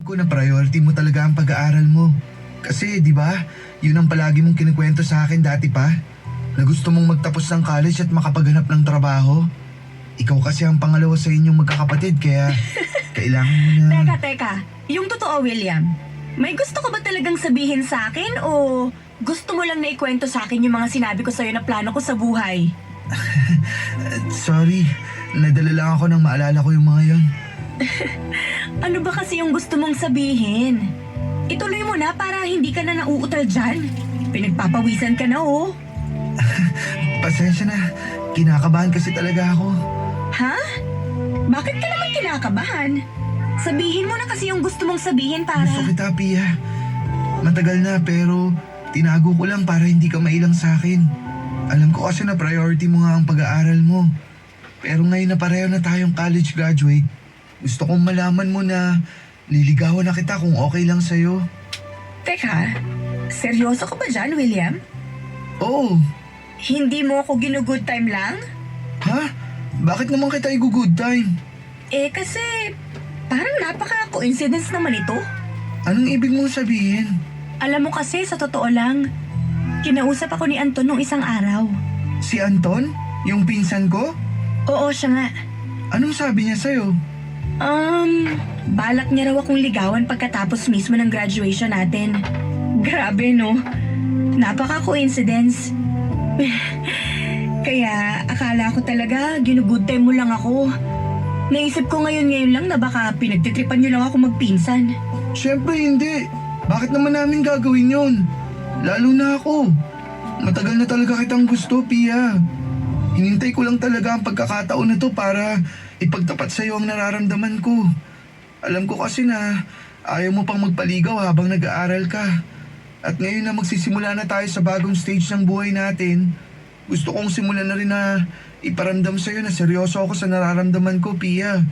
ko na priority mo talaga ang pag-aaral mo. Kasi, di ba, yun ang palagi mong kinikwento sa akin dati pa, na gusto mong magtapos ng college at makapaghanap ng trabaho. Ikaw kasi ang pangalawa sa inyong magkakapatid, kaya kailangan mo na... Teka. Yung totoo, William. May gusto ka ba talagang sabihin sa akin o gusto mo lang na ikwento sa akin yung mga sinabi ko sa'yo na plano ko sa buhay? Sorry, nadala lang ako nang maalala ko yung mga yon. Ano ba kasi yung gusto mong sabihin? Ituloy mo na para hindi ka na nauutal dyan. Pinagpapawisan ka na, oh. Pasensya na, kinakabahan kasi talaga ako. Ha? Bakit ka naman kinakabahan? Sabihin mo na kasi yung gusto mong sabihin para... Gusto kita, Pia. Matagal na pero tinago ko lang para hindi ka mailang sa akin. Alam ko kasi na priority mo nga ang pag-aaral mo. Pero ngayon na pareho na tayong college graduate, gusto kong malaman mo na liligawan na kita kung okay lang sa'yo. Teka, seryoso ka ba dyan, William? Oo. Hindi mo ako ginugood time lang? Ha? Bakit naman kita i-good time? Kasi parang napaka-coincidence naman ito. Anong ibig mong sabihin? Alam mo kasi, sa totoo lang, kinausap ako ni Anton nung isang araw. Si Anton? Yung pinsan ko? Oo, siya nga. Anong sabi niya sa'yo? Balak niya raw akong ligawan pagkatapos mismo ng graduation natin. Grabe, no? Napaka-coincidence. Kaya akala ko talaga ginugood time mo lang ako. Naisip ko ngayon lang na baka pinagtitripan niyo lang ako magpinsan. Siyempre hindi. Bakit naman namin gagawin yon? Lalo na ako. Matagal na talaga kitang gusto, Pia. Hinintay ko lang talaga ang pagkakataon na to para ipagtapat sa'yo ang nararamdaman ko. Alam ko kasi na ayaw mo pang magpaligaw habang nag-aaral ka. At ngayon na magsisimula na tayo sa bagong stage ng buhay natin, gusto kong simulan na rin na iparamdam sa'yo na seryoso ako sa nararamdaman ko, Pia.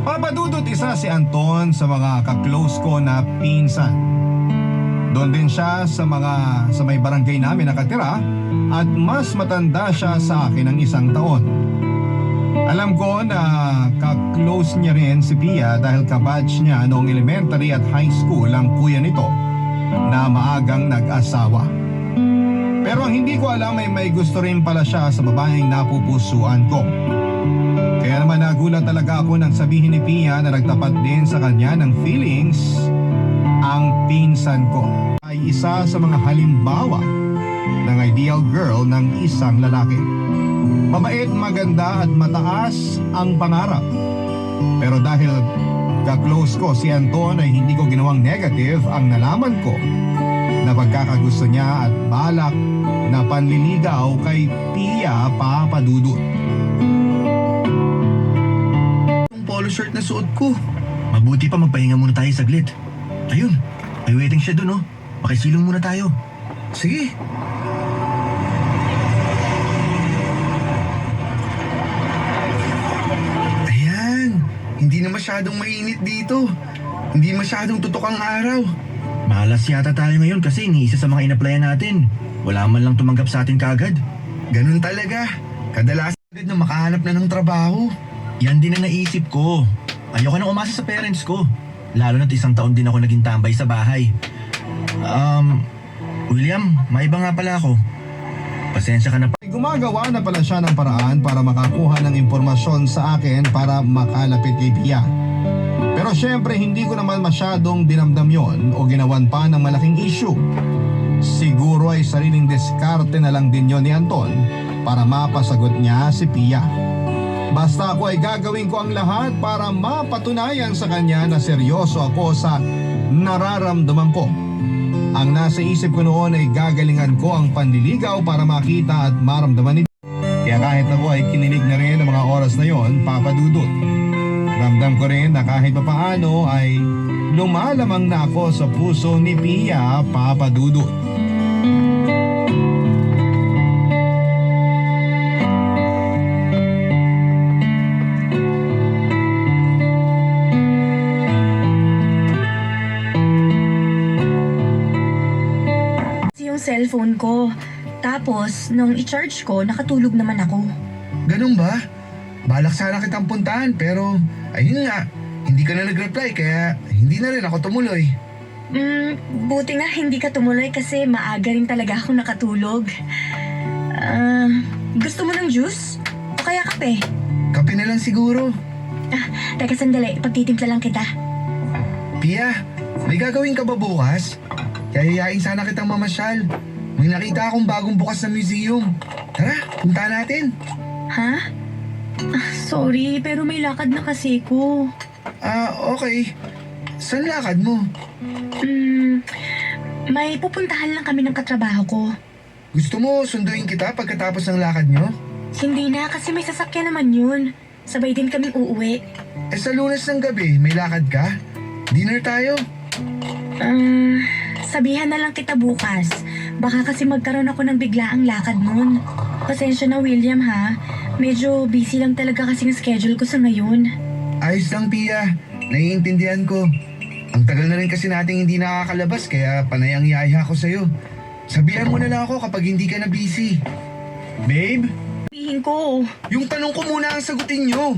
Papadudot isa si Anton sa mga kaklose ko na pinsan. Doon din siya sa may barangay namin nakatira at mas matanda siya sa akin ng 1 taon. Alam ko na kaklose niya rin si Pia dahil kabatch niya noong elementary at high school ang kuya nito na maagang nag-asawa. Pero ang hindi ko alam ay may gusto rin pala siya sa babaeng napupusuan ko. Kaya naman nagulat talaga ako nang sabihin ni Pia na nagtapat din sa kanya ng feelings ang pinsan ko. Ay isa sa mga halimbawa ng ideal girl ng isang lalaki. Mabait, maganda at mataas ang pangarap. Pero dahil ka-close ko si Anton ay hindi ko ginawang negative ang nalaman ko na pagkakagusto niya at balak na panliligaw kay Pia Papadudut. Yung polo shirt na suot ko. Mabuti pa magpahinga muna tayo saglit. Ayun, may waiting siya dun, oh. Makisilong muna tayo. Sige. Ayan, hindi na masyadong mainit dito. Hindi masyadong tutok ang araw. Malas yata tayo ngayon kasi ni isa sa mga inaplayan natin. Wala man lang tumanggap sa atin kaagad. Ganun talaga. Kadalasan agad na makahanap na ng trabaho. Yan din ang naisip ko. Ayoko nang umasa sa parents ko. Lalo na't 1 taon din ako naging tambay sa bahay. William, may iba nga pala ako. Pasensya ka na pa. Gumagawa na pala siya ng paraan para makakuha ng impormasyon sa akin para makalapit kay Pia. Pero syempre hindi ko naman masyadong dinamdam yon o ginawan pa ng malaking issue. Siguro ay sariling diskarte na lang din yon ni Anton para mapasagot niya si Pia. Basta ako ay gagawin ko ang lahat para mapatunayan sa kanya na seryoso ako sa nararamdaman ko. Ang nasa isip ko noon ay gagalingan ko ang panliligaw para makita at maramdaman nito. Kaya kahit ako ay kinilig na rin ang mga oras na yon, Papadudut. Ramdam ko rin na kahit papaano ay lumalamang na ako sa puso ni Pia Papadudut. Cellphone ko. Tapos, nung i-charge ko, nakatulog naman ako. Ganun ba? Balak sana kitang puntahan pero ayun nga, hindi ka na nag-reply kaya hindi na rin ako tumuloy. Buti nga hindi ka tumuloy kasi maaga rin talaga ako nakatulog. Gusto mo ng juice? O kaya kape? Kape na lang siguro. Teka sandali, pagtitimpla lang kita. Pia, may gagawin ka ba bukas? Yayayain sana kitang mamasyal. May nakita akong bagong bukas na museum. Tara, punta natin. Ha? Sorry, pero may lakad na kasi ko. Okay. Saan lakad mo? May pupuntahan lang kami ng katrabaho ko. Gusto mo sunduin kita pagkatapos ng lakad nyo? Hindi na kasi may sasakyan naman yun. Sabay din kaming uuwi. Sa Lunes ng gabi, may lakad ka? Dinner tayo. Sabihan na lang kita bukas. Baka kasi magkaroon ako ng biglaang lakad nun. Pasensya na William ha. Medyo busy lang talaga kasing schedule ko sa ngayon. Ayos lang, Pia. Naiintindihan ko. Ang tagal na rin kasi nating hindi nakakalabas kaya panay ang yaya ko sa'yo. Sabihan mo na lang ako kapag hindi ka na busy. Babe, Sabihin ko. yung tanong ko muna ang sagutin nyo.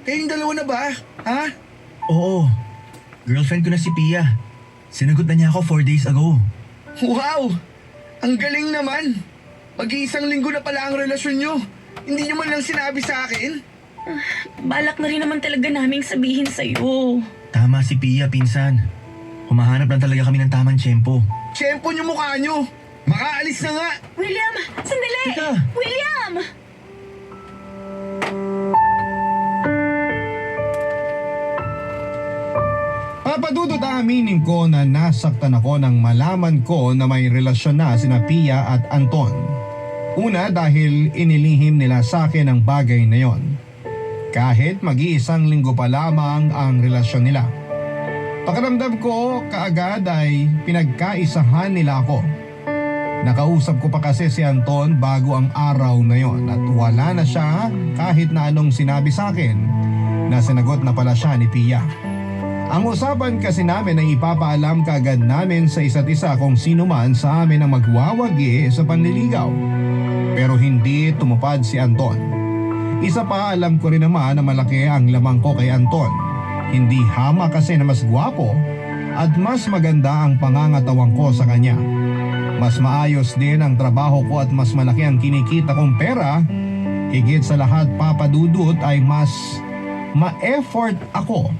Kayong dalawa na ba? Ha? Oo. Girlfriend ko na si Pia. Sinagot na niya ako 4 days ago. Wow! Ang galing naman. Mag-iisang linggo na pala ang relasyon nyo. Hindi nyo man lang sinabi sa akin? Balak na rin naman talaga naming sabihin sa'yo. Tama si Pia, pinsan. Humahanap lang talaga kami ng tamang tiyempo. Tiyempo nyo mukha nyo. Makaalis na nga. William! Sandali! Teka. William! Papadudot aminin ko na nasaktan ako nang malaman ko na may relasyon na sina Pia at Anton. Una dahil inilihim nila sa akin ang bagay na yon. Kahit mag-iisang linggo pa lamang ang relasyon nila. Pakiramdam ko kaagad ay pinagkaisahan nila ako. Nakausap ko pa kasi si Anton bago ang araw na yon at wala na siya kahit na anong sinabi sa akin na sinagot na pala siya ni Pia. Ang usapan kasi namin ay ipapaalam kaagad namin sa isa't isa kung sino man sa amin ang magwawagi sa panliligaw. Pero hindi tumupad si Anton. Isa pa alam ko rin naman na malaki ang lamang ko kay Anton. Hindi hama kasi na mas gwapo at mas maganda ang pangangatawang ko sa kanya. Mas maayos din ang trabaho ko at mas malaki ang kinikita kong pera. Higit sa lahat papadudot ay mas ma-effort ako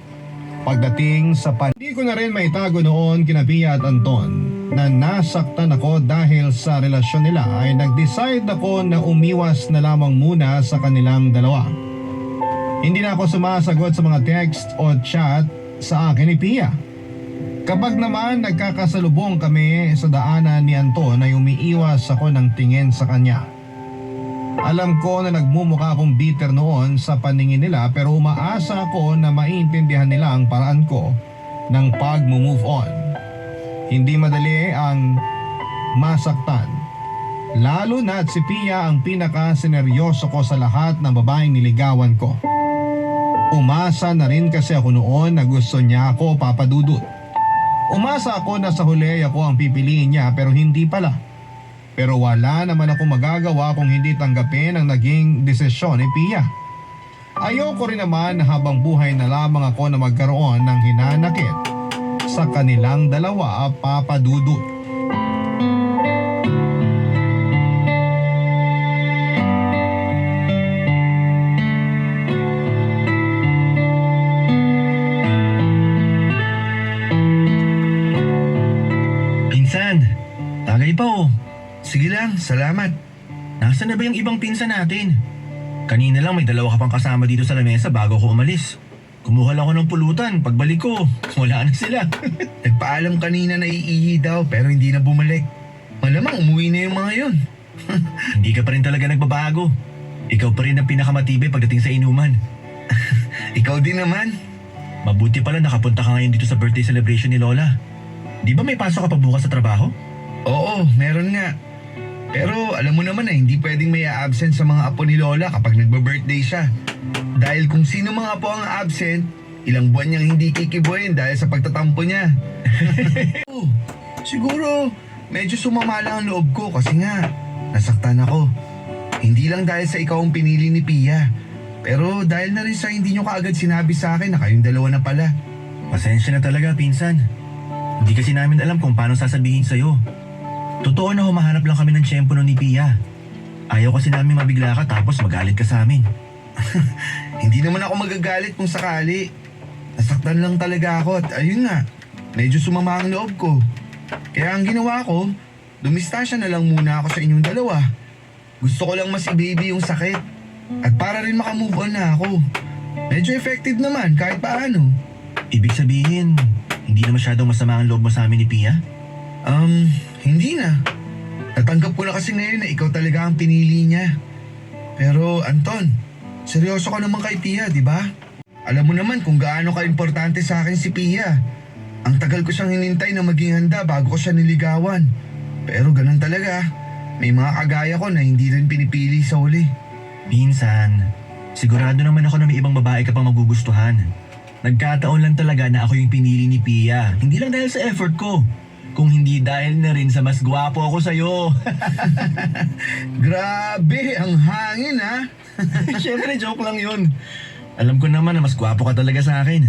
pagdating sa Hindi ko na rin maitago noon kina Pia at Anton na nasaktan ako dahil sa relasyon nila ay nag-decide ako na umiwas na lamang muna sa kanilang dalawa. Hindi na ako sumasagot sa mga text o chat sa akin ni Pia. Kapag naman nagkakasalubong kami sa daanan ni Anton ay umiiwas ako ng tingin sa kanya. Alam ko na nagmumukha akong bitter noon sa paningin nila pero umaasa ako na maintindihan nila ang paraan ko ng pag-move on. Hindi madali ang masaktan. Lalo na at si Pia ang pinaka-sineryoso ko sa lahat ng babaeng niligawan ko. Umasa na rin kasi ako noon na gusto niya ako papadudot. Umasa ako na sa huli ako ang pipiliin niya pero hindi pala. Pero wala naman ako magagawa kung hindi tanggapin ang naging desisyon ni Pia. Ayoko rin naman habang buhay na lamang ako na magkaroon ng hinanakit sa kanilang dalawa papadudot. Pinsan, tagay pa oh. Sige lang, salamat. Nasaan na ba yung ibang pinsan natin? Kanina lang may dalawa ka pang kasama dito sa lamesa bago ako umalis. Kumuha lang ako ng pulutan. Pagbalik ko, wala na sila. Nagpaalam kanina na iihi daw pero hindi na bumalik. Malamang umuwi na yung mga yun. Hindi ka pa rin talaga nagbabago. Ikaw pa rin ang pinakamatibay pagdating sa inuman. Ikaw din naman. Mabuti pala nakapunta ka ngayon dito sa birthday celebration ni Lola. Di ba may pasok ka pa bukas sa trabaho? Oo, meron nga. Pero alam mo naman na hindi pwedeng may absent sa mga apo ni Lola kapag nagba-birthday siya. Dahil kung sino mga apo ang absent, ilang buwan niyang hindi kikibuhin dahil sa pagtatampo niya. Siguro, medyo sumama lang ang loob ko kasi nga, nasaktan ako. Hindi lang dahil sa ikaw ang pinili ni Pia, Pero dahil na rin sa hindi nyo kaagad sinabi sa akin na kayong dalawa na pala. Pasensya na talaga, pinsan. Hindi kasi namin alam kung paano sasabihin sa'yo. Totoo na humahanap lang kami ng tiyempo nun ni Pia. Ayaw kasi namin mabigla ka tapos magalit ka sa amin. Hindi naman ako magagalit kung sakali. Nasaktan lang talaga ako at ayun nga, medyo sumama ang loob ko. Kaya ang ginawa ko, dumistasya na lang muna ako sa inyong dalawa. Gusto ko lang mas i-baby yung sakit. At para rin makamove on na ako. Medyo effective naman kahit paano. Ibig sabihin, hindi na masyadong masama ang loob mo sa amin ni Pia? Hindi na. Natanggap ko na kasi ngayon na ikaw talaga ang pinili niya. Pero Anton, seryoso ka naman kay Pia, di ba? Alam mo naman kung gaano ka-importante sa akin si Pia. Ang tagal ko siyang hinintay na maging handa bago ko siya niligawan. Pero ganun talaga. May mga kagaya ko na hindi rin pinipili sa uli. Pinsan, sigurado naman ako na may ibang babae ka pang magugustuhan. Nagkataon lang talaga na ako yung pinili ni Pia. Hindi lang dahil sa effort ko. Kung hindi dahil na rin sa mas gwapo ako sa'yo. Grabe, ang hangin ha. Siyempre, joke lang yun. Alam ko naman na mas gwapo ka talaga sa akin.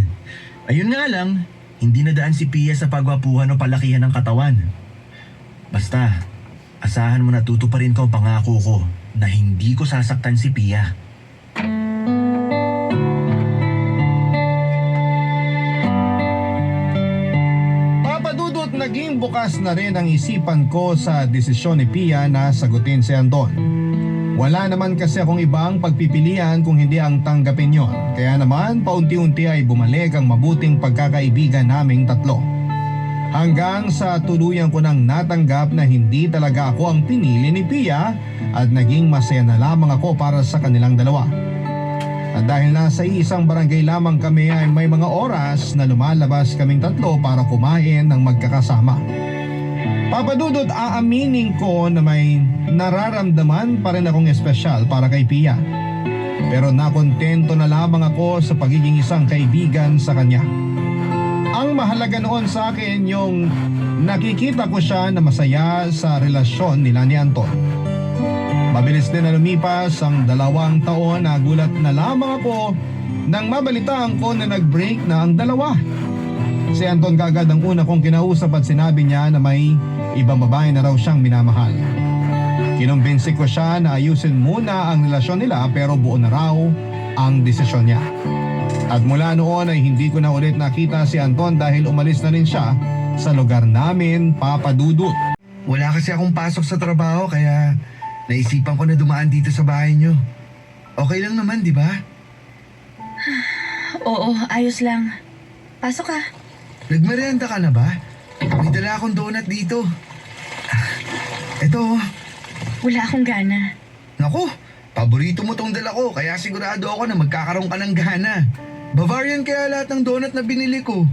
Ayun nga lang, hindi nadaan si Pia sa pagwapuhan o palakihan ng katawan. Basta, asahan mo na tutuparin ko ang pangako ko na hindi ko sasaktan si Pia. Papadudot naging bukas na rin ang isipan ko sa desisyon ni Pia na sagutin si Anton. Wala naman kasi akong ibang pagpipilian kung hindi ang tanggapin yon. Kaya naman paunti-unti ay bumalik ang mabuting pagkakaibigan naming tatlo. Hanggang sa tuluyan ko nang natanggap na hindi talaga ako ang pinili ni Pia at naging masaya na lamang ako para sa kanilang dalawa. At dahil nasa isang barangay lamang kami ay may mga oras na lumalabas kaming tatlo para kumain ng magkakasama. Papadudot, aaminin ko na may nararamdaman pa rin akong espesyal para kay Pia. Pero nakontento na lamang ako sa pagiging isang kaibigan sa kanya. Ang mahalaga noon sa akin yung nakikita ko siya na masaya sa relasyon nila ni Anton. Mabilis din na lumipas ang 2 taon na gulat na lamang ako nang mabalitaan ko na nag-break na ang dalawa. Si Anton kagad ang una kong kinausap at sinabi niya na may ibang babae na raw siyang minamahal. Kinumbinsi ko siya na ayusin muna ang relasyon nila pero buo na raw ang desisyon niya. At mula noon ay hindi ko na ulit nakita si Anton dahil umalis na rin siya sa lugar namin, Papadudot. Wala kasi akong pasok sa trabaho kaya naisipan ko na dumaan dito sa bahay niyo. Okay lang naman, di ba? Oo, ayos lang. Pasok ka. Nagmerienda ka na ba? May dala akong donut dito. Ito. Wala akong gana. Naku, paborito mo tong dala ko kaya sigurado ako na magkakaroon ka ng gana. Bavarian kaya lahat ng donut na binili ko.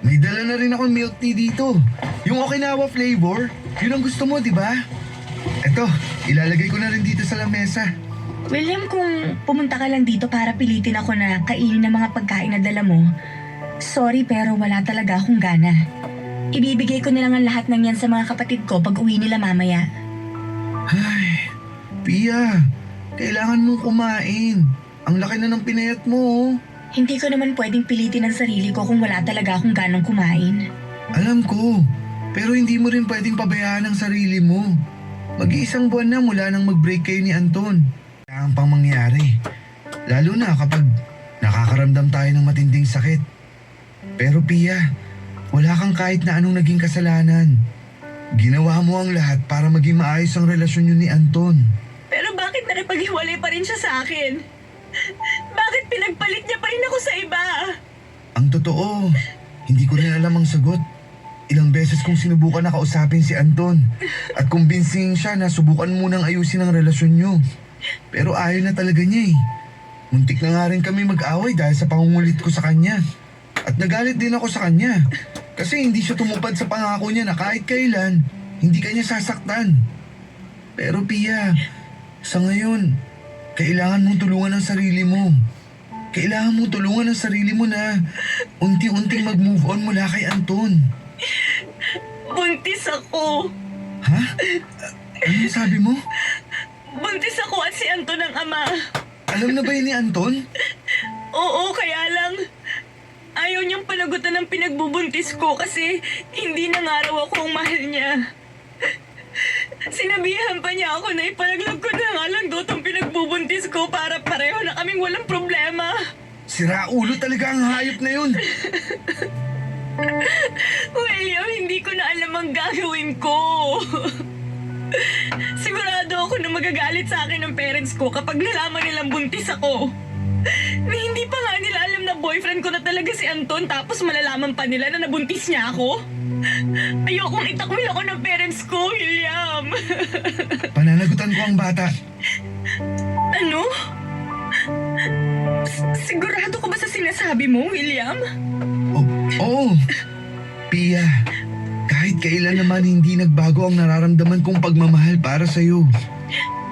May dala na rin akong milk tea dito. Yung Okinawa flavor, yun ang gusto mo, di ba? Eto, ilalagay ko na rin dito sa lamesa. William, kung pumunta ka lang dito para pilitin ako na kainin ng mga pagkain na dala mo, sorry pero wala talaga akong gana. Ibibigay ko na lang ang lahat ng yan sa mga kapatid ko pag uwi nila mamaya. Ay, Pia, kailangan mong kumain. Ang laki na ng pinayat mo, oh. Hindi ko naman pwedeng pilitin ang sarili ko kung wala talaga akong ganang kumain. Alam ko, pero hindi mo rin pwedeng pabayaan ang sarili mo. Mag-iisang buwan na mula nang mag-break kayo ni Anton. Kailangan pang mangyari. Lalo na kapag nakakaramdam tayo ng matinding sakit. Pero Pia, wala kang kahit na anong naging kasalanan. Ginawa mo ang lahat para maging maayos ang relasyon niyo ni Anton. Pero bakit nakipaghiwalay pa rin siya sa akin? Bakit pinagpalit niya pa rin ako sa iba? Ang totoo, hindi ko rin alam ang sagot. Ilang beses kong sinubukan na kausapin si Anton at kumbinsihin siya na subukan munang ayusin ang relasyon niyo. Pero ayaw na talaga niya eh. Muntik na nga rin kami mag-away dahil sa pangungulit ko sa kanya. At nagalit din ako sa kanya kasi hindi siya tumupad sa pangako niya na kahit kailan hindi kanya sasaktan. Pero Pia, sa ngayon, kailangan mong tulungan ang sarili mo. Kailangan mong tulungan ang sarili mo na unti-unting mag-move on mula kay Anton. Buntis ako. Ha? Ano sabi mo? Buntis ako at si Anton ang ama. Alam na ba yun ni Anton? Oo, kaya lang ayaw niyang panagutan ng pinagbubuntis ko kasi hindi na nga raw ako ang mahal niya. Sinabihan pa niya ako na ipalaglag ko na nga lang doon ang pinagbubuntis ko para pareho na kaming walang problema. Sira ulo talaga ang hayop na yun. William, hindi ko na alam ang gagawin ko. Sigurado ako na magagalit sa akin ng parents ko kapag nalaman nilang buntis ako. Na hindi pa nga nila alam na boyfriend ko na talaga si Anton tapos malalaman pa nila na nabuntis niya ako. Ayokong itakwil ako ng parents ko, William. Pananagutan ko ang bata. Ano? Sigurado ko ba sa sinasabi mo, William? Oo. Pia, kahit kailan naman hindi nagbago ang nararamdaman kong pagmamahal para sa'yo.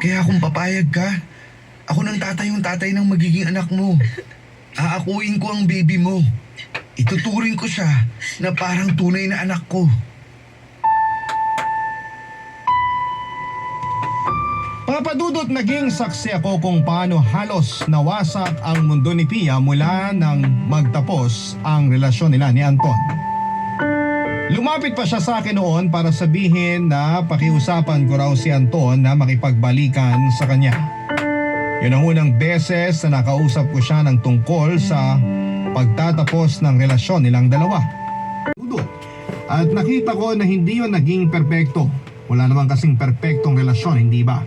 Kaya kung papayag ka, ako ng tatayong tatay ng magiging anak mo. Aakuin ko ang baby mo. Ituturing ko siya na parang tunay na anak ko. Papadudot, naging saksi ako kung paano halos nawasak ang mundo ni Pia mula nang magtapos ang relasyon nila ni Anton. Lumapit pa siya sa akin noon para sabihin na pakiusapan ko raw si Anton na makipagbalikan sa kanya. Yun ang unang beses na nakausap ko siya ng tungkol sa pagtatapos ng relasyon nilang dalawa. At nakita ko na hindi yun naging perpekto. Wala naman kasing perpektong relasyon, hindi ba?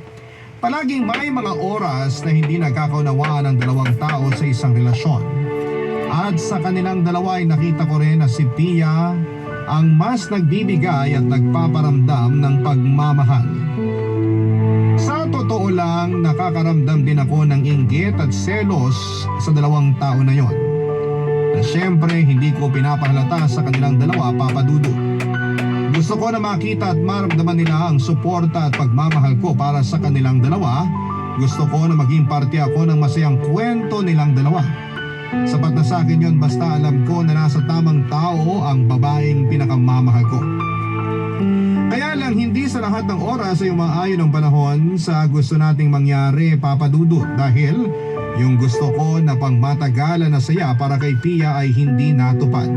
Palaging may mga oras na hindi nagkakaunawaan ang dalawang tao sa isang relasyon. At sa kanilang dalawa ay nakita ko rin na si Pia ang mas nagbibigay at nagpaparamdam ng pagmamahal. Sa totoo lang, nakakaramdam din ako ng inggit at selos sa dalawang tao na yon. Na syempre hindi ko pinapahalata sa kanilang dalawa, Papadudot. Gusto ko na makita at maramdaman nila ang suporta at pagmamahal ko para sa kanilang dalawa. Gusto ko na maging parte ako ng masayang kwento nilang dalawa. Sapat na sa akin yon basta alam ko na nasa tamang tao ang babaeng pinakamamahal ko. Kaya lang hindi sa lahat ng oras ay umaayon ang panahon sa gusto nating mangyari, Papadudot, dahil yung gusto ko na pangmatagalan na saya para kay Pia ay hindi natupad.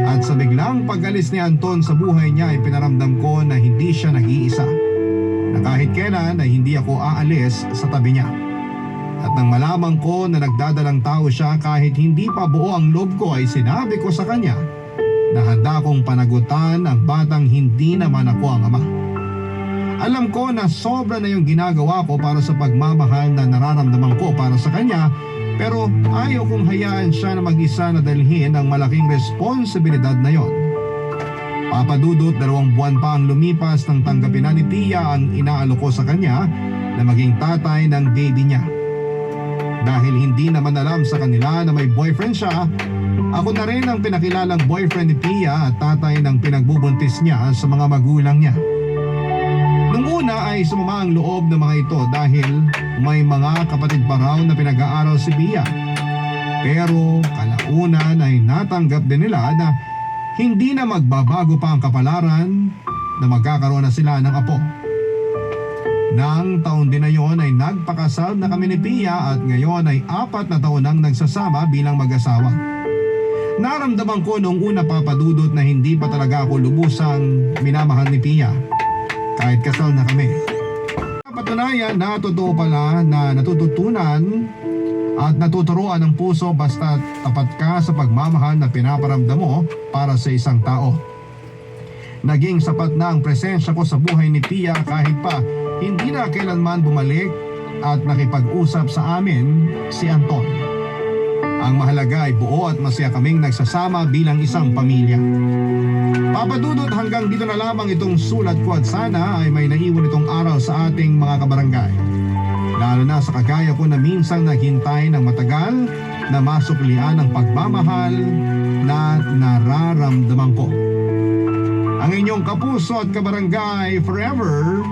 At sa biglang pag-alis ni Anton sa buhay niya ay pinaramdam ko na hindi siya nag-iisa. Na kahit kailan ay hindi ako aalis sa tabi niya. At nang malaman ko na nagdadalang tao siya kahit hindi pa buo ang loob ko ay sinabi ko sa kanya na handa kong panagutan ang batang hindi naman ako ang ama. Alam ko na sobra na yung ginagawa ko para sa pagmamahal na nararamdaman ko para sa kanya, pero ayaw kong hayaan siya na mag-isa na dalhin ang malaking responsibilidad na yon. Papadudot, 2 buwan pa ang lumipas nang tanggapin na ni Pia ang inaalok ko sa kanya na maging tatay ng baby niya. Dahil hindi naman alam sa kanila na may boyfriend siya, ako na rin ang pinakilalang boyfriend ni Pia at tatay ng pinagbubuntis niya sa mga magulang niya. Nung una ay sumama ang loob ng mga ito dahil may mga kapatid pa raw na pinag-aaral si Pia. Pero kalaunan ay natanggap din nila na hindi na magbabago pa ang kapalaran na magkakaroon na sila ng apo. Nang taon din na yon ay nagpakasal na kami ni Pia at ngayon ay 4 na taon nang nagsasama bilang mag-asawa. Naramdaman ko noong una, Papadudot, na hindi pa talaga ako lubusang minamahal ni Pia kahit kasal na kami. Patunayan na totoo pala na natututunan at natuturuan ng puso basta tapat ka sa pagmamahal na pinaparamdam mo para sa isang tao. Naging sapat na ang presensya ko sa buhay ni Pia kahit pa hindi na kailanman bumalik at nakipag-usap sa amin si Anton. Ang mahalaga ay buo at masaya kaming nagsasama bilang isang pamilya. Papadudot, hanggang dito na lamang itong sulat ko at sana ay may naiwan itong araw sa ating mga kabarangay. Lalo na sa kagaya ko na minsang naghintay ng matagal na masuklian ang pagmamahal na nararamdaman ko. Ang inyong kapuso at kabarangay forever,